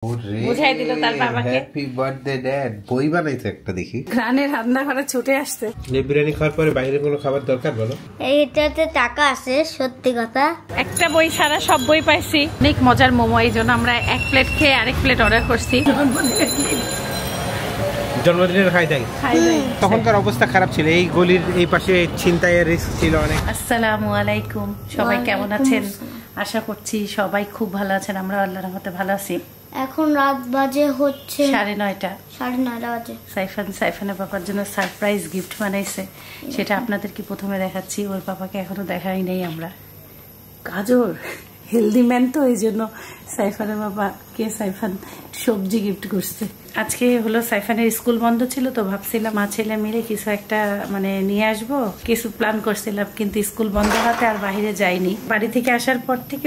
বুঝাই দিল তার বাবাকে হ্যাপি বার্থডে ড্যাড। বই বানাইছে একটা দেখি। গ্রানের রান্নাঘরে ছুটে আসছে। বিরিয়ানি খাওয়ার পরে বাইরে কোনো খাবার দরকার বলো? এইটাতে টাকা আছে, সত্যি কথা। একটা বই ছাড়া সব বই পাইছি। অনেক মজার মোমো, এই জন্য আমরা এক প্লেট খেয়ে আরেক প্লেট অর্ডার করছি। জন্মদিনের খাই তাই তখনকার অবস্থা খারাপ ছিল। এই গলির এই পাশে ছিনতাইয়ের রিস্ক ছিল অনেক। আসসালামু আলাইকুম, সবাই কেমন আছেন? আশা করছি সবাই খুব ভালো আছেন। আমরা আল্লাহর রহমতে ভালো আছি। এখন রাত বাজে হচ্ছে 9:30। 9:30 বাজে। সাইফানের পাপার জন্য সারপ্রাইজ গিফট বানাইছে, সেটা আপনাদেরকে প্রথমে দেখাচ্ছি। ওর পাপাকে এখনো দেখাই নেই আমরা। গাজর হেলদি ম্যান তো, এই জন্য সাইফানের বাবাকে সাইফান সবজি গিফট করছে। আজকে হলো সাইফানের স্কুল বন্ধ ছিল, তো ভাবছিলাম মা ছেলে মিলে কিছু একটা নিয়ে আসবো, কিছু প্ল্যান করছিলাম, কিন্তু স্কুল বন্ধ হাতে আর বাইরে যাইনি। বাড়ি থেকে আসার পর থেকে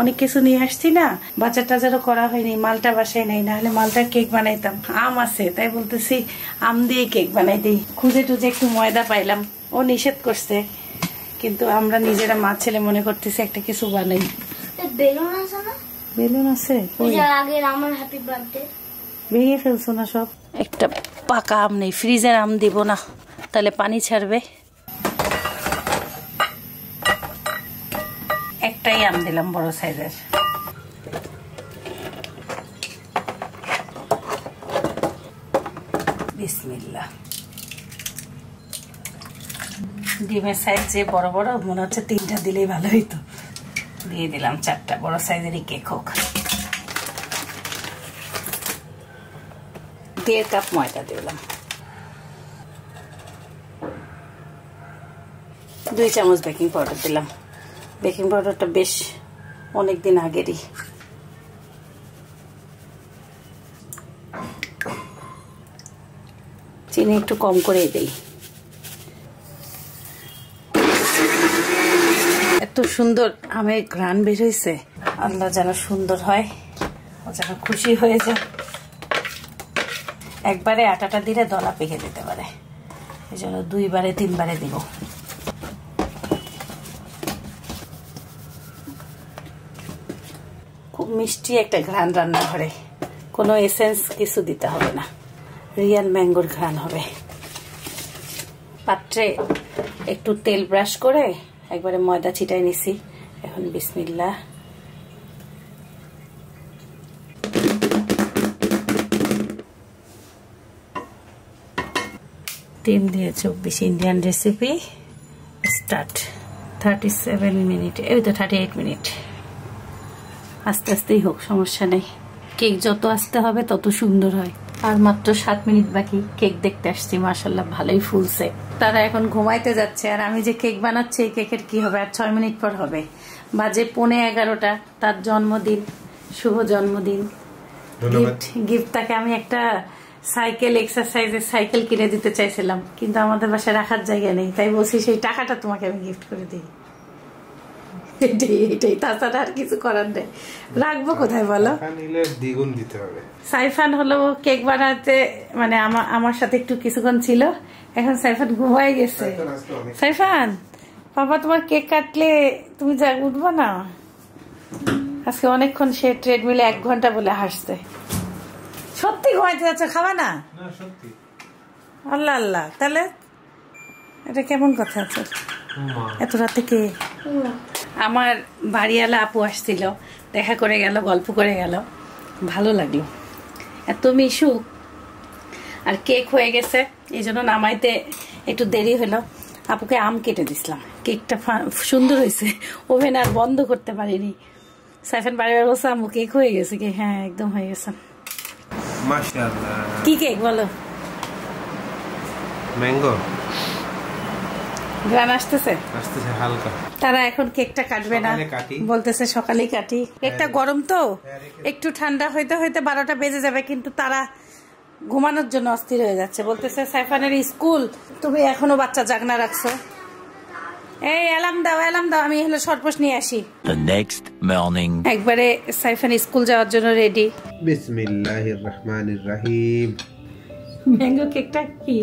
অনেক কিছু নিয়ে আসছি না, বাজার টাজারও করা হয়নি, মালটা বাসায় নেই, নাহলে মালটার কেক বানাইতাম। আম আছে তাই বলতেছি আম দিয়ে কেক বানাই দিই। খুঁজে টুজে একটু ময়দা পাইলাম, ও নিষেধ করছে, কিন্তু আমরা নিজেরা মা ছেলে মনে করতেছি একটা কিছু বানাই। বেলুন আছে না? বেলুন আছে, আগের আমার হ্যাপি বার্থডে ভেঙে ফেলছো না সব। একটা পাকা আম নেই, ফ্রিজের আম দিব না, তাহলে পানি ছাড়বে। একটাই আম দিলাম বড় সাইজের। বিসমিল্লাহ। ডিমের সাইজ যে বড় বড়, মনে হচ্ছে 3টা দিলেই ভালো হইতো। দিয়ে দিলাম 4টা, বড় সাইজেরই কেক হোক। 1.5 কাপ ময়দা দিলাম, 2 চামচ বেকিং পাউডার দিলাম। বেকিং পাউডারটা বেশ অনেকদিন আগেরই। চিনি একটু কম করেই দেই। এত সুন্দর আমের ঘ্রাণ বের হয়েছে, আল্লাহ যেন সুন্দর হয়, ও যেন খুশি হয়ে যায়। একবারে আটাটা দিলে দলা পেকে যেতে পারে, এই জন্য 2বারে 3বারে দিব। খুব মিষ্টি একটা ঘ্রাণ রান্না ঘরে, কোনো এসেন্স কিছু দিতে হবে না, রিয়াল ম্যাঙ্গোর ঘ্রাণ হবে। পাত্রে একটু তেল ব্রাশ করে একবারে ময়দা ছিটাই নিছি। এখন বিসমিল্লাহ। ডিম দিয়ে 24 ইন্ডিয়ান রেসিপি স্টার্ট। 37 মিনিট, এই তো 38 মিনিট। আস্তে আস্তেই হোক, সমস্যা নেই। কেক যত আস্তে হবে তত সুন্দর হয়। আর মাত্র 7 মিনিট বাকি, কেক দেখতে আসছি, মাশাআল্লাহ ভালোই ফুলছে। তারা এখন ঘুমাইতে যাচ্ছে, আর আমি যে কেক বানাচ্ছি, এই কেকের কি হবে, আর 6 মিনিট পর হবে। বাজে 11:15, তার জন্মদিন, শুভ জন্মদিন। গিফট তাকে আমি একটা সাইকেল, এক্সারসাইজের সাইকেল কিনে দিতে চাইছিলাম, কিন্তু আমাদের বাসায় রাখার জায়গা নেই, তাই বলছি সেই টাকাটা তোমাকে আমি গিফট করে দিই। এটাই, তাছাড়া আর কিছু করার নেই। রাখবো কোথায় বলো? দ্বিগুণ দিতে হবে। সাইফান হলো কেক বানাতে আমার সাথে একটু কিছুক্ষণ ছিল, এখন সাইফান ঘুমাই গেছে। সাইফান বাবা, তোমার কেক কাটলে তুমি যা উঠবো না। আজকে অনেকক্ষণ সে ট্রেডমিলে 1 ঘন্টা বলে হাসছে। সত্যি ঘুমাইতে যাচ্ছে, খাবা না? আল্লাহ আল্লাহ, তাহলে এটা কেমন কথা আছে? এত রাতে কে? আমার বাড়িওয়ালা আপু আসছিল, দেখা করে গেল, গল্প করে গেল, ভালো লাগলো। এত মিশুক, আর কেক হয়ে গেছে, এই জন্য নামাইতে একটু দেরি হলো। আপুকে আম কেটে দিছিলাম, কেকটা সুন্দর হয়েছে, ওভেন আর বন্ধ করতে পারিনি। সাইফান বাড়িবার বলছে আম্মু কেক হয়ে গেছে কি? হ্যাঁ একদম হয়ে গেছে। মাশাআল্লাহ। কি কেক বলো? ম্যাঙ্গো। গ্রান আসতেছে হালকা। তারা এখন কেকটা কাটবে না, বলতেছে সকালেই কাটি। কেকটা গরম তো, একটু ঠান্ডা হইতে হইতে 12টা বেজে যাবে, কিন্তু তারা ঘুমানোর জন্য অস্থির হয়ে যাচ্ছে। বলতেছে সাইফানের স্কুল, তুমি এখনো বাচ্চা জাগনা রাখছো। এই অ্যালার্ম দাও, অ্যালার্ম দাও, আমি হলো সরপোষ নিয়ে আসি। একবারে সাইফান স্কুল যাওয়ার জন্য রেডি। বিসমিল্লাহির রহমানির রহিম। ম্যাঙ্গো কেকটা কি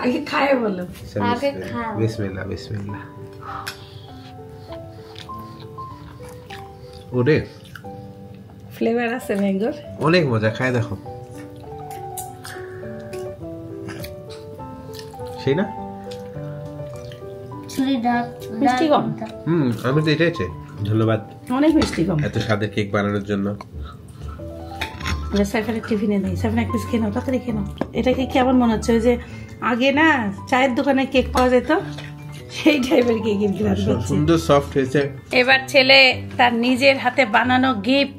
আগে খায় বলো? আগে খাও। বিসমিল্লাহ বিসমিল্লাহ। ওরে ফ্লেভার আছে ম্যাঙ্গোর, অনেক মজা। খায় দেখো, সেই না মিষ্টি কম। আমি তো এটাই চাই। ধন্যবাদ, অনেক মিষ্টি কম। এত স্বাদের কেক বানানোর জন্য। সাইফানের টিফিনে নেই, সাইফান এক পিস খেয়ে নাও, তাড়াতাড়ি খেয়ে নাও। এটাকে কেমন মনে হচ্ছে ওই যে আগে না চায়ের দোকানে কেক পাওয়া যেত, সেই টাইপের কেক সুন্দর সফট হয়েছে। এবার ছেলে তার নিজের হাতে বানানো গিফট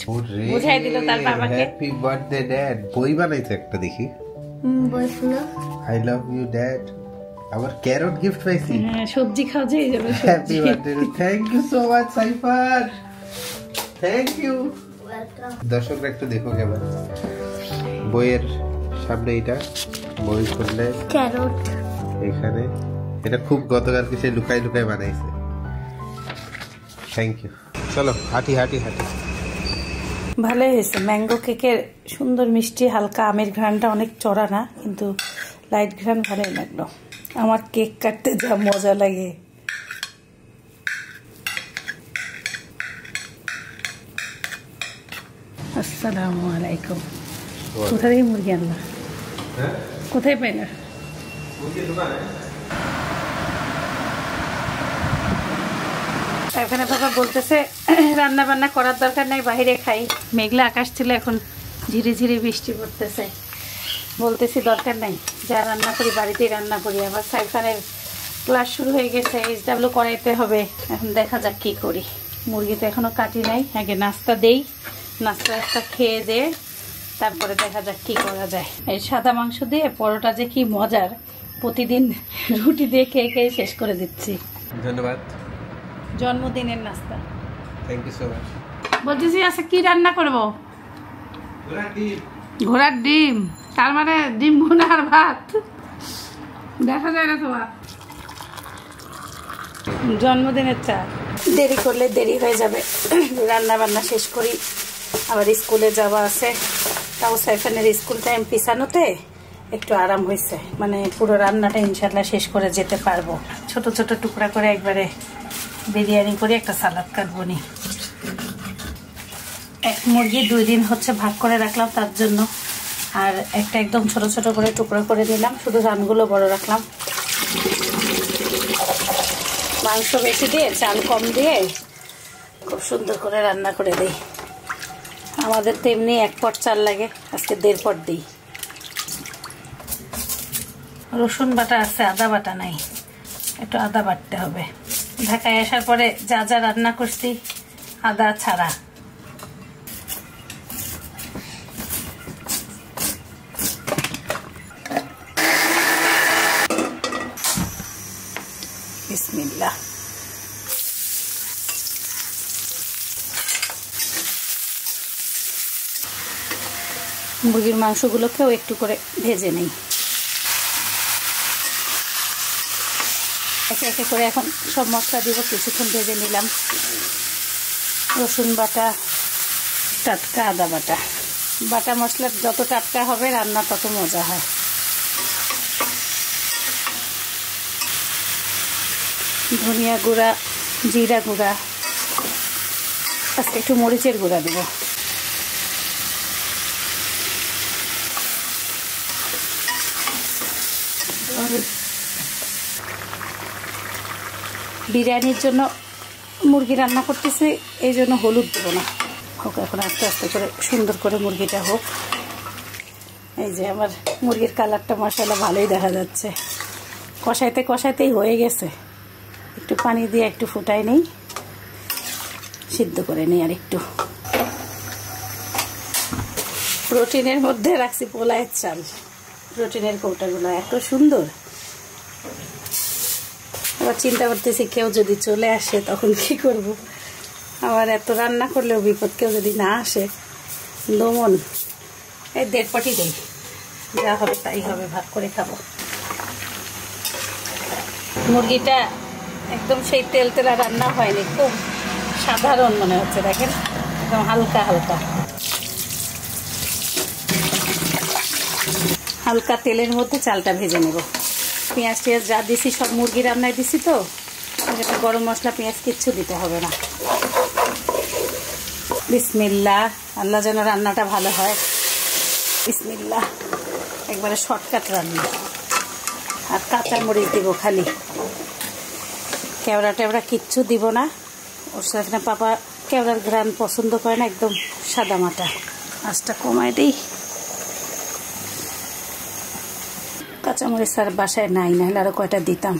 বুঝাই দিল তার বাবাকে। Happy birthday dad. বই বানাইছে একটা দেখি, বই ফুল আই লাভ ইউ ড্যাড। আবার ক্যারট গিফট পাইছি। হ্যাঁ, সবজি খাও যে এই জন্য happy birthday, thank you so much Saifan, thank you. দর্শকরা একটু দেখো কেমন বইয়ের সামনে, এটা বই খুললে ক্যারট এখানে, এটা খুব গতকালকে সে লুকাই লুকাই বানাইছে। Thank you. চলো হাঁটি হাঁটি হাঁটি। ভালোই হয়েছে। ম্যাঙ্গো কেকের সুন্দর মিষ্টি হালকা আমের ঘ্রাণটা অনেক চড়া না, কিন্তু লাইট ঘ্রাণ ভালোই লাগলো। আমার কেক কাটতে যা মজা লাগে। আসসালামু আলাইকুম। কোথা থেকে মুরগি আনলা? কোথায় পাইলা? এখানে বাবা বলতেছে রান্না বান্না করার দরকার নাই, বাইরে খাই। মেঘলা আকাশ ছিল, এখন ঝিরি ঝিরি বৃষ্টি পড়তেছে। বলতেছি দরকার নাই, যা রান্না করি বাড়িতেই রান্না করি। আবার সাইফানের ক্লাস শুরু হয়ে গেছে, এইচডাব্লিউ করাইতে হবে। এখন দেখা যাক কি করি। মুরগি তো এখনো কাটি নাই, আগে নাস্তা দেই, নাস্তা খেয়ে দিয়ে তারপরে দেখা যাক কি করা যায়। এই সাদা মাংস দিয়ে পরোটা যে কি মজার, প্রতিদিন রুটি দিয়ে খেয়ে খেয়ে শেষ করে দিচ্ছি। ধন্যবাদ। জন্মদিনের নাস্তা। Thank you so much. বলতেছি আচ্ছা কি রান্না করব? ঘোড়ার ডিম। তার মানে ডিম ভুনা আর ভাত, দেখা যায় না তোমার। জন্মদিনের চা। দেরি করলে দেরি হয়ে যাবে, রান্না বান্না শেষ করি, আবার স্কুলে যাওয়া আছে। তাও সাইফানের স্কুল টাইম পিছানোতে একটু আরাম হয়েছে, মানে পুরো রান্নাটা ইনশাল্লাহ শেষ করে যেতে পারবো। ছোট ছোট টুকরা করে একবারে বিরিয়ানি করে একটা সালাদ কাটবো নি। এক মুরগি 2 দিন হচ্ছে ভাগ করে রাখলাম তার জন্য, আর একটা একদম ছোট ছোট করে টুকরা করে নিলাম, শুধু রানগুলো বড় রাখলাম। মাংস বেশি দিয়ে চাল কম দিয়ে খুব সুন্দর করে রান্না করে দিই। আমাদের তো এমনি 1 পট চাল লাগে, আজকে 1.5 পট দিই। রসুন বাটা আছে, আদা বাটা নাই, একটু আদা বাটতে হবে। ঢাকায় আসার পরে যা যা রান্না করছি আদা ছাড়া। বিসমিল্লাহ। মুরগির মাংসগুলোকেও একটু করে ভেজে নেই। একে একে করে এখন সব মশলা দিব, কিছুক্ষণ ভেজে নিলাম। রসুন বাটা, টাটকা আদা বাটা। বাটা মশলা যত টাটকা হবে রান্না তত মজা হয়। ধনিয়া গুঁড়া, জিরা গুঁড়া, আজকে একটু মরিচের গুঁড়া দেব। বিরিয়ানির জন্য মুরগি রান্না করতেছি, এই জন্য হলুদ দেবো না। হোক এখন আস্তে আস্তে করে সুন্দর করে মুরগিটা হোক। এই যে আমার মুরগির কালারটা মাশাআল্লাহ ভালোই দেখা যাচ্ছে। কষাইতে কষাইতেই হয়ে গেছে। একটু পানি দিয়ে একটু ফুটাই নেই, সিদ্ধ করে নিই। আর একটু প্রোটিনের মধ্যে রাখছি পোলায়ের চাল, প্রোটিনের কৌটাগুলো এত সুন্দর। আবার চিন্তা করতেছি কেউ যদি চলে আসে তখন কি করব। আবার এত রান্না করলেও বিপদ, কেউ যদি না আসে। দমন এই 1.5 পটই দেই, যা হবে তাই হবে, ভাগ করে খাবো। মুরগিটা একদম সেই তেল তেলা রান্না হয়নি, খুব সাধারণ মনে হচ্ছে। দেখেন একদম হালকা হালকা হালকা তেলের মধ্যে চালটা ভেজে নেব। পেঁয়াজ টিয়াজ যা দিছি সব মুরগি রান্নায় দিছি, তো গরম মশলা পেঁয়াজ কিচ্ছু দিতে হবে না। বিসমিল্লাহ। আল্লাহ যেন রান্নাটা ভালো হয়। বিসমিল্লাহ, একবারে শর্টকাট রান্না। আর কাঁচামরিচ দিব খালি, কেওড়া টেওড়া কিচ্ছু দিব না। ওর সাথে পাপা কেওড়ার ঘ্রাণ পছন্দ করে না, একদম সাদা মাটা। আঁচটা কমায় দিই। কাঁচামরিচ আর বাসায় নাই, নাহলে আরও কয়টা দিতাম।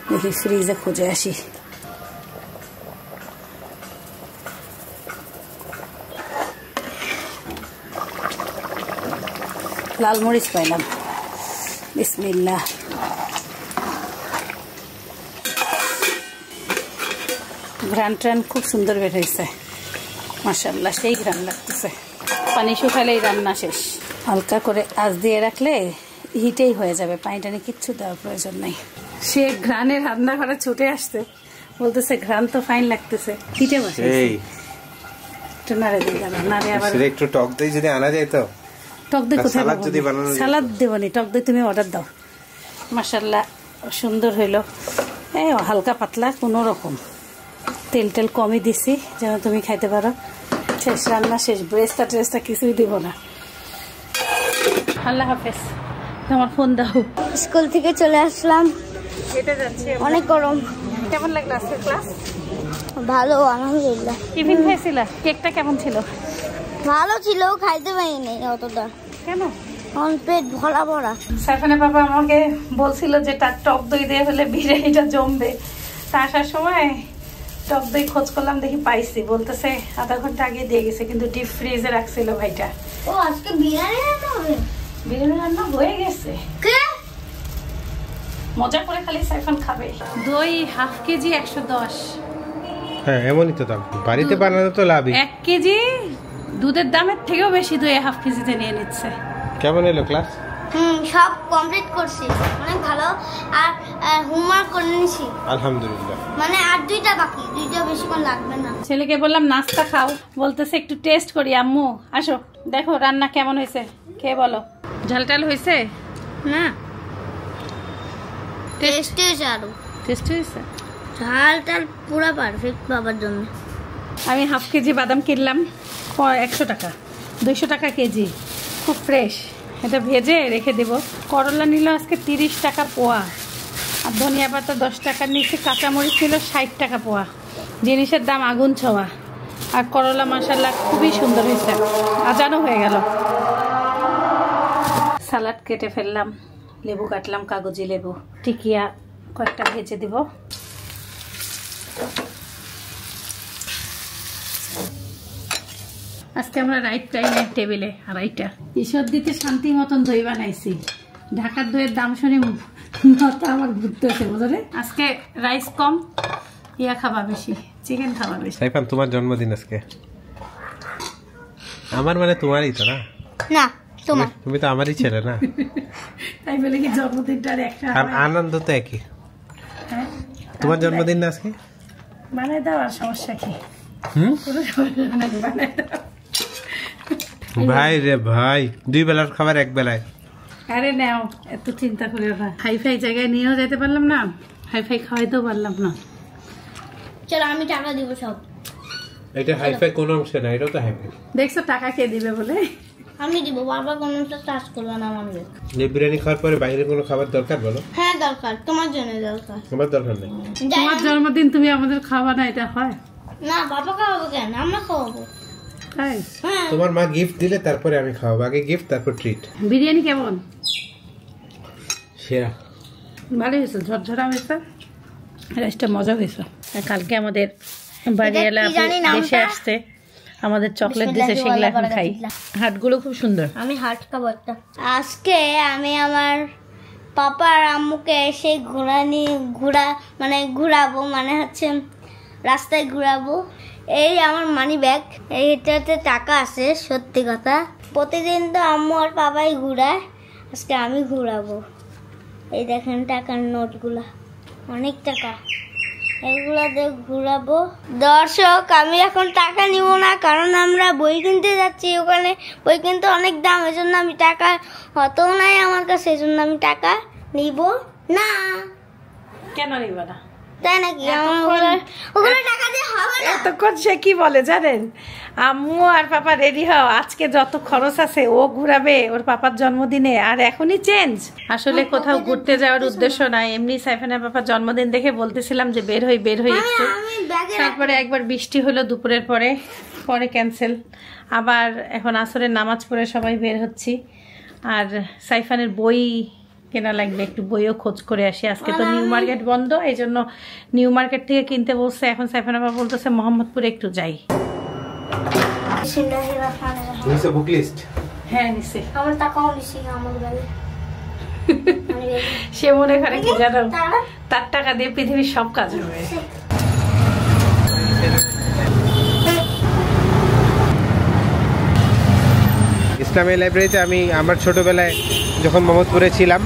দেখি ফ্রিজে খুঁজে আসি। লাল মরিচ পাইলাম। বিসমিল্লাহ। ঘ্রাণ ট্রান খুব সুন্দর বের হয়েছে, মাশাআল্লাহ, সেই ঘ্রাণ লাগতেছে। পানি শুকালেই রান্না শেষ। হালকা করে আঁচ দিয়ে রাখলে হিটেই হয়ে যাবে, পানি টানি কিচ্ছু দেওয়ার প্রয়োজন নেই। সে ঘ্রাণে রান্নাঘরে ছুটে আসছে, বলতেছে ঘ্রাণ তো ফাইন লাগতেছে। হিটে বসে একটু নাড়ে দিয়ে গেল, নাড়ে আবার একটু টক দই যদি আনা যায় তো। টক দই কোথায় পাবো? সালাদ দেবনি, টক দই তুমি অর্ডার দাও। মাশাআল্লাহ সুন্দর হইলো। এই হালকা পাতলা, কোনো রকম তেল টেল কমই দিছি যেন তুমি খাইতে পারো। শেষ রান্না শেষ, ব্রেস্তা ট্রেস্তা কিছুই দিব না। আল্লাহ হাফেজ। তোমার ফোন দাও। স্কুল থেকে চলে আসলাম, হেঁটে যাচ্ছি। অনেক গরম। কেমন লাগলো আজকের ক্লাস? ভালো, আলহামদুলিল্লাহ। টিফিন খাইছিলা? কেকটা কেমন ছিল? ভালো ছিল, খাইতে পারিনি অতটা। কেন? আমার পেট ভরা ভরা। সাইফানের বাবা আমাকে বলছিল যে তার টক দই দিয়ে হলে বিরিয়ানিটা জমবে। তা আসার সময় টক দই খোঁজ করলাম, দেখি পাইছি। বলতেছে আধা ঘন্টা আগে দিয়ে গেছে, কিন্তু ডিপ ফ্রিজে রাখছিল ভাইটা। ও আজকে বিরিয়ানি রান্না হবে? বিরিয়ানি রান্না হয়ে গেছে। কে? মজা করে খালি সাইফান খাবে। দই হাফ কেজি 110। হ্যাঁ এমনই তো দাম, বাড়িতে বানানো তো লাভই। 1 কেজি দুধের দামের থেকেও বেশি দই হাফ কেজিতে নিয়ে নিচ্ছে। কেমন এলো ক্লাস? সব কমপ্লিট করছি, অনেক ভালো। আর হোমওয়ার্ক করে নিয়েছি আলহামদুলিল্লাহ। মানে আর 2টা বাকি, 2টা বেশিক্ষণ লাগবে না। ছেলেকে বললাম নাস্তা খাও, বলতেছে একটু টেস্ট করি। আম্মু আসো দেখো রান্না কেমন হয়েছে, খেয়ে বলো। ঝালটাল হয়েছে না? টেস্ট হয়েছে, আরো টেস্ট হয়েছে। ঝালটা পুরো পারফেক্ট বাবার জন্য। আমি হাফ কেজি বাদাম কিনলাম 100 টাকা, 200 টাকা কেজি, খুব ফ্রেশ। এটা ভেজে রেখে দেব। করলা নিল আজকে 30 টাকা পোয়া, আর ধনিয়া পাতা 10 টাকার নিচে। কাঁচামরিচ ছিল 60 টাকা পোয়া। জিনিসের দাম আগুন ছোঁয়া। আর করলা মাশাআল্লাহ খুবই সুন্দর হয়েছে, আজানও হয়ে গেল। সালাড কেটে ফেললাম, লেবু কাটলাম, কাগজি লেবু। টিকিয়া কয়েকটা ভেজে দিব। আজকে আমরা রাইট টাইমে টেবিলে আড়াইটা। ঈশ্বর দিতে শান্তি মতন দই বানাইছি। ঢাকার দইয়ের দাম শুনে মাথা আমার ঘুরতেছে, বুঝলে। আজকে রাইস কম, ইয়া খাবা বেশি, চিকেন খাবা বেশি। সাইফান তোমার জন্মদিন আজকে। আমার মানে তোমারই তো না? না তোমার। তুমি তো আমারই ছেলে না? তাই বলে কি জন্মদিনটার একটা আনন্দ তো একই। তোমার জন্মদিন না আজকে? বানাই দাও, আর সমস্যা কি? বানাই দাও ভাই রে ভাই, 2 বেলার খাবার 1 বেলায়। আরে নাও, এত চিন্তা করিও না। হাইফাই জায়গায় নিয়েও যেতে পারলাম না, হাইফাই খাওয়াইতেও পারলাম না। চলো আমি টাকা দিব সব। এটা হাইফাই কোন অংশ না, এটা তো হাইফাই। দেখছো টাকা কে দিবে বলে? আমি দিব, বাবা কোনটা চার্জ করবে না আমাকে। বিরিয়ানি খাওয়ার পরে বাইরে কোনো খাবার দরকার বলো? হ্যাঁ দরকার, তোমার জন্য দরকার। আমার দরকার নেই। তোমার জন্মদিন তুমি আমাদের খাওয়া না, এটা হয় না? বাবা খাওয়াবো কেন, আমরা খাওয়াবো। তাই তোমার মা গিফট দিলে তারপরে আমি খাওয়াবো, আগে গিফট তারপর ট্রিট। বিরিয়ানি কেমন? সেরা, ভালো হয়েছে, ঝরঝরা হয়েছে, রাইসটা মজা হয়েছে। কালকে আমাদের বাড়িওয়ালা দেশে আসছে, আমাদের চকলেট দিয়েছে, সেগুলো এখন খাই। হাটগুলো খুব সুন্দর। আমি হাট খাবো একটা। আজকে আমি আমার পাপা আর আম্মুকে সেই ঘোরাবো, মানে হচ্ছে রাস্তায় ঘোরাবো। এই আমার মানি ব্যাগ, এইটাতে টাকা আছে, সত্যি কথা। প্রতিদিন তো আম্মু আর পাপাই ঘুরায়, আজকে আমি ঘুরাবো। এই দেখেন টাকার নোটগুলা, অনেক টাকা, এগুলো দিয়ে ঘুরাবো। দর্শক, আমি এখন টাকা নিব না, কারণ আমরা বই কিনতে যাচ্ছি, ওখানে বই কিনতে অনেক দাম, এই জন্য আমি টাকা অতও নাই আমার কাছে, এই জন্য আমি টাকা নিব না। কেন নিব না? তাই নাকি? ওগুলো টাকা দিয়ে হবে না। এতক্ষণ সে কি বলে জানেন, আম্মু আর পাপা রেডি হও, আজকে যত খরচ আছে ও ঘুরাবে ওর পাপার জন্মদিনে, আর এখনই চেঞ্জ। আসলে কোথাও ঘুরতে যাওয়ার উদ্দেশ্য নাই, এমনি সাইফানের পাপার জন্মদিন দেখে বলতেছিলাম যে বের হই একটু। তারপরে একবার বৃষ্টি হলো দুপুরের পরে ক্যান্সেল। আবার এখন আসরের নামাজ পড়ে সবাই বের হচ্ছি। আর সাইফানের বই কেনা লাগবে, একটু বইও খোঁজ করে আসি। আজকে তো নিউ মার্কেট বন্ধ, এই জন্য নিউ মার্কেট থেকে কিনতে বলছে। এখন সাইফানের বাবা বলতেছে মোহাম্মদপুরে একটু যাই। Book list? হ্যাঁ নিছে। আমার টাকাও নিছি আমার ব্যাগে। সে মনে করে কি জানো, তার টাকা দিয়ে পৃথিবীর সব কাজ হবে। ইসলামী লাইব্রেরিতে আমি আমার ছোটবেলায় যখন মোহাম্মদপুরে ছিলাম,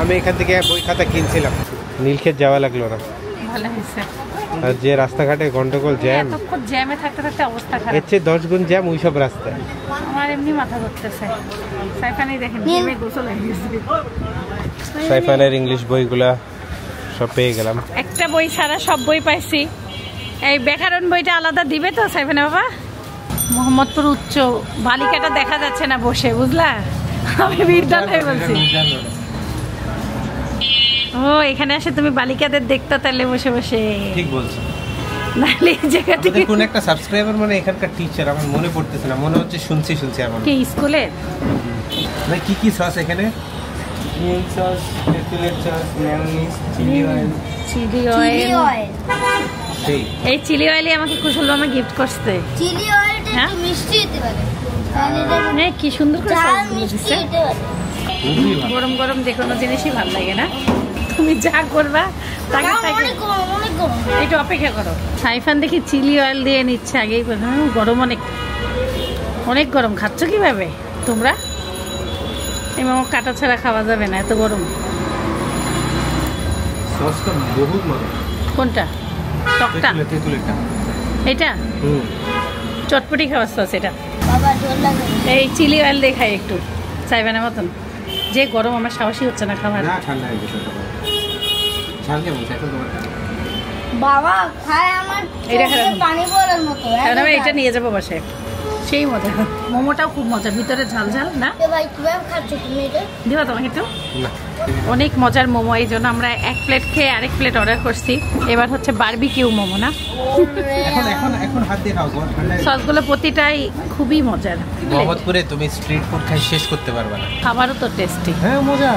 আমি এখান থেকে বই খাতা কিনছিলাম। নীলক্ষেত যাওয়া লাগলো না। ভালো হয়েছে। আর যে রাস্তাঘাটে গন্ডগোল জ্যাম, এতক্ষণ জ্যামে থাকতে থাকতে অবস্থা খারাপ। এর চেয়ে 10 গুণ জ্যাম ওই সব রাস্তায়। আমার এমনি মাথা ধরতেছে। সাইফানি দেখেন জ্যামে গোসল হয়ে গেছে। সাইফানের ইংলিশ বইগুলা সব পেয়ে গেলাম। একটা বই ছাড়া সব বই পাইছি। এই ব্যাকরণ বইটা আলাদা দিবে তো সাইফানের বাবা? মোহাম্মদপুর উচ্চ বালিকাটা দেখা যাচ্ছে না বসে, বুঝলা? আমি বিদ্যালয়ে বলছি। ও এখানে আসে তুমি বালিকাদের দেখতে তাহলে বসে বসে। ঠিক বলছো। নালে এই জায়গা থেকে কোন একটা সাবস্ক্রাইবার মানে এখানকার টিচার, আমার মনে পড়তেছে না, মনে হচ্ছে শুনছি আমার। কি স্কুলে ভাই কি সস এখানে? মিল সস, তেঁতুলের sauce, mayonnaise, chilli oil. Chilli oil. এই চিলি অয়েলই আমাকে কুশল মামা গিফট করছে। চিলি অয়েলটা একটু মিষ্টি হতে পারে। হ্যাঁ কি সুন্দর করে ঝাল মিষ্টি হতে পারে। গরম গরম যে কোনো জিনিসই ভালো লাগে না? তুমি যা করবা তাকে একটু অপেক্ষা করো। সাইফান দেখি চিলি অয়েল দিয়ে নিচ্ছে আগেই। গরম অনেক গরম। খাচ্ছ কিভাবে তোমরা? এই মামা কাটা ছাড়া খাওয়া যাবে না, এত গরম। সসটা বহুত মজা। কোনটা? টকটা? তেঁতুলেরটা। এটা চটপটি খাওয়ার সস এটা। বাবা জল লাগে। এই চিলি অয়েল দিয়ে খাই একটু সাইফানের মতন। যে গরম আমার সাহসী হচ্ছে না খাবার। না ঠান্ডা হয়ে গেছে। ঝাল কেমন সাইফান তোমার? বাবা খায় আমার পানি পড়ার মতো। আমি এটা নিয়ে যাবো বাসায়, সেই মজা। মোমোটাও খুব মজা, ভিতরে ঝাল ঝাল না? ভাই কিভাবে খাচ্ছ তুমি এটা? দিবা তোমাকে একটু? অনেক মজার মোমো, এই জন্য আমরা 1 প্লেট খেয়ে আরেক প্লেট অর্ডার করছি। এবার হচ্ছে বারবিকিউ মোমো না? এখন হাত দিয়ে খাও। সসগুলো প্রতিটাই খুবই মজার। মোহাম্মদপুরে তুমি স্ট্রিট ফুড খাই শেষ করতে পারবে না। খাবারও তো টেস্টি। হ্যাঁ মজা।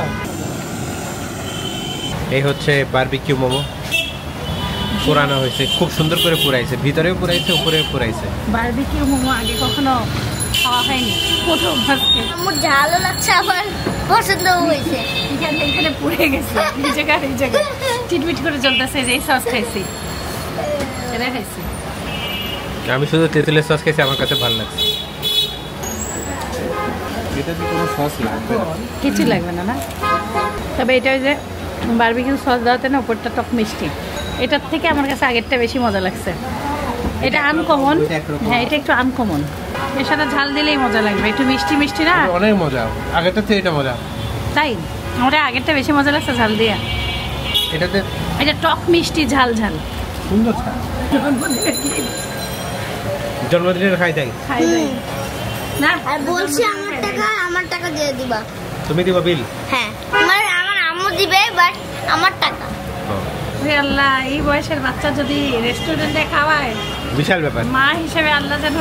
এই হচ্ছে বারবিকিউ মোমো, পুরানো হয়েছে, খুব সুন্দর করে পুরাইছে, ভিতরেও পুরাইছে, উপরেও পুরাইছে। বারবিকিউ মোমো আগে কখনো খাওয়া হয়নি, প্রথম আজকে। আমার ঝালও লাগছে, আবার পছন্দও হয়েছে। এখানে পুড়ে গেছে, এই জায়গায় চিটমিট করে চলতেছে। যে সস খাইছি সেটা খাইছি আমি, শুধু তেঁতুলের সস খাইছি, আমার কাছে ভালো লাগছে। এটাতে কোনো সস লাগবে না, কিছু লাগবে না। না তবে এটা যে বারবিকিউ সস দেওয়াতে না উপরটা টক মিষ্টি, এটার থেকে আমার কাছে আগেরটা বেশি মজা লাগছে। এটা আনকমন। হ্যাঁ এটা একটু আনকমন, এর সাথে ঝাল দিলেই মজা লাগবে। একটু মিষ্টি মিষ্টি না? অনেক মজা, আগেরটা থেকে এটা মজা। তাই আমার আগেরটা বেশি মজা লাগছে ঝাল দিয়া। এটাতে এটা টক মিষ্টি ঝাল ঝাল সুন্দর। জন্মদিনের খাই যাই না? আর বলছি আমার টাকা দিয়ে দিবা। তুমি দিবা বিল? হ্যাঁ আমার আম্মু দিবে, বাট আমার টাকা। আল্লাহ, এই বয়সের বাচ্চা যদি রেস্টুরেন্টে খাওয়ায় বিশাল ব্যাপার। মা হিসেবে আল্লাহ যেন,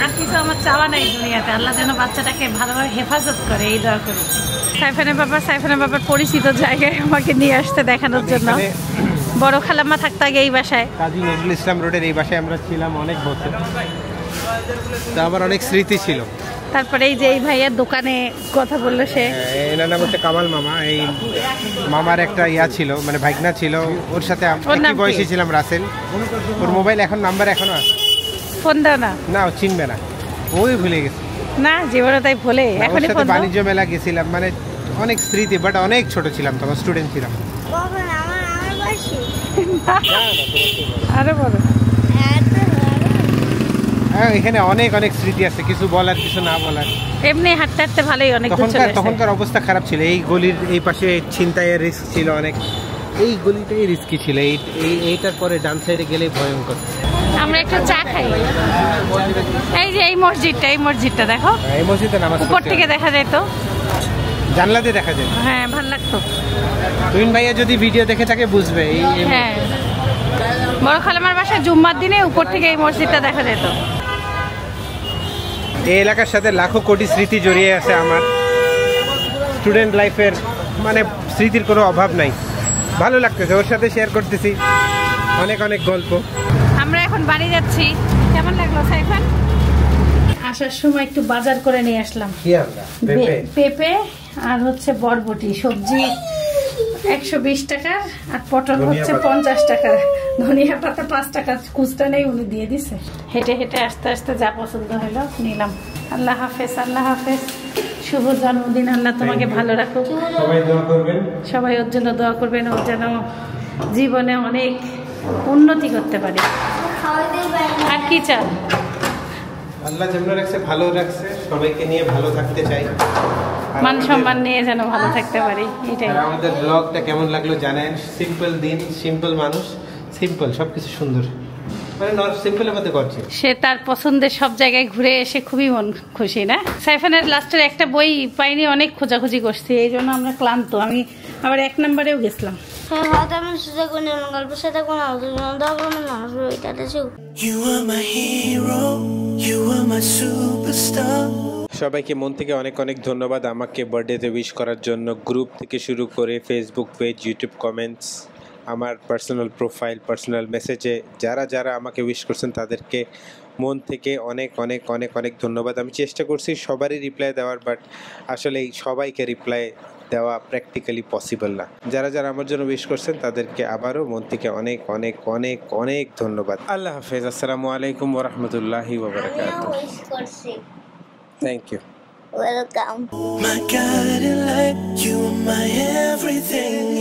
আর কিছু আমার চাওয়া নাই দুনিয়াতে, আল্লাহ যেন বাচ্চাটাকে ভালোভাবে হেফাজত করে, এই দোয়া করি। সাইফানের বাবার পরিচিত জায়গায় আমাকে নিয়ে আসতে দেখানোর জন্য। বড় খালাম্মা থাকতে আগে এই বাসায়, কাজী নজরুল ইসলাম রোডের এই বাসায় আমরা ছিলাম অনেক বছর, তো আমার অনেক স্মৃতি ছিল। তারপরে এই যে এই ভাইয়ের দোকানে কথা বললো, সে এনার নাম হচ্ছে কামাল মামা। এই মামার একটা ইয়া ছিল, মানে ভাগনা ছিল, ওর সাথে একই বয়সী ছিলাম, রাসেল। ওর মোবাইল নাম্বার এখনো আছে। ফোন দাও না? না ও চিনবে না, ওই ভুলে গেছে। না জীবনে তাই ভুলে। এখনই ফোন দাও। বাণিজ্য মেলা গেছিলাম, মানে অনেক স্মৃতি, বাট অনেক ছোট ছিলাম তখন, স্টুডেন্ট ছিলাম। আরে বড়। হ্যাঁ এখানে অনেক অনেক স্মৃতি আছে, কিছু বলার কিছু না বলার। এমনি হাঁটতে হাঁটতে ভালোই অনেক দূর চলে আসছে। তখনকার অবস্থা খারাপ ছিল, এই গলির এই পাশে ছিনতাইয়ের রিস্ক ছিল অনেক, এই গলিটাই রিস্কি ছিল, এইটার পরে ডান সাইডে গেলে ভয়ঙ্কর। আমরা একটু চা খাই। এই যে এই মসজিদটা দেখো, এই মসজিদে নামাজ উপর থেকে দেখা যায়, তো জানলা দিয়ে দেখা যায়। হ্যাঁ, ভালো লাগতো। তুহিন ভাইয়া যদি ভিডিও দেখে থাকে বুঝবে। হ্যাঁ, বড় খালামার বাসায় জুম্মার দিনে উপর থেকে এই মসজিদটা দেখা যেত। এই এলাকার সাথে লাখো কোটি স্মৃতি জড়িয়ে আছে আমার। স্টুডেন্ট লাইফের মানে স্মৃতির কোনো অভাব নাই। ভালো লাগতেছে, ওর সাথে শেয়ার করতেছি অনেক অনেক গল্প। আমরা এখন বাড়ি যাচ্ছি। কেমন লাগলো সাইফান? আসার সময় একটু বাজার করে নিয়ে আসলাম। পেঁপে আর হচ্ছে বরবটি, সবজি 120 টাকা, আর পটল হচ্ছে 50 টাকা, ধনিয়া পাতা 5 টাকা খুচরা নেই, উনি দিয়ে দিছে। হেঁটে হেঁটে আস্তে আস্তে যা পছন্দ হলো নিলাম। আল্লাহ হাফেজ, আল্লাহ হাফেজ। শুভ জন্মদিন, আল্লাহ তোমাকে ভালো রাখুক। সবাই ওর জন্য দোয়া করবেন, ওর যেন জীবনে অনেক উন্নতি করতে পারে। আর কি চান? আল্লাহ যেমন রাখছে ভালো রাখছে, সবাইকে নিয়ে ভালো থাকতে চাই, মান সম্মান নিয়ে যেন ভালো থাকতে পারি, এটাই। আমাদের ব্লগটা কেমন লাগলো জানেন? সিম্পল দিন, সিম্পল মানুষ, সিম্পল সবকিছু সুন্দর, মানে সিম্পলের মধ্যে করছে। সে তার পছন্দের সব জায়গায় ঘুরে এসে খুবই মন খুশি না? সাইফানের লাস্টের একটা বই পাইনি, অনেক খোঁজাখুঁজি করছি, এই জন্য আমরা ক্লান্ত। আমি আবার 1 নম্বরেও গেছিলাম। সবাইকে মন থেকে অনেক অনেক ধন্যবাদ আমাকে বার্থডেতে উইশ করার জন্য। গ্রুপ থেকে শুরু করে ফেসবুক পেজ, ইউটিউব কমেন্টস, আমার পার্সোনাল প্রোফাইল, পার্সোনাল মেসেজে যারা যারা আমাকে উইশ করছেন তাদেরকে মন থেকে অনেক অনেক অনেক অনেক ধন্যবাদ। আমি চেষ্টা করছি সবারই রিপ্লাই দেওয়ার, বাট আসলে সবাইকে রিপ্লাই দেওয়া প্র্যাকটিক্যালি পসিবল না। যারা যারা আমার জন্য উইশ করছেন তাদেরকে আবারও মন থেকে অনেক অনেক অনেক অনেক ধন্যবাদ। আল্লাহ হাফেজ। আসসালামু আলাইকুম ওয়া রাহমাতুল্লাহি ওয়া বারাকাতুহু। Thank you. Welcome. My guiding light, you are my everything.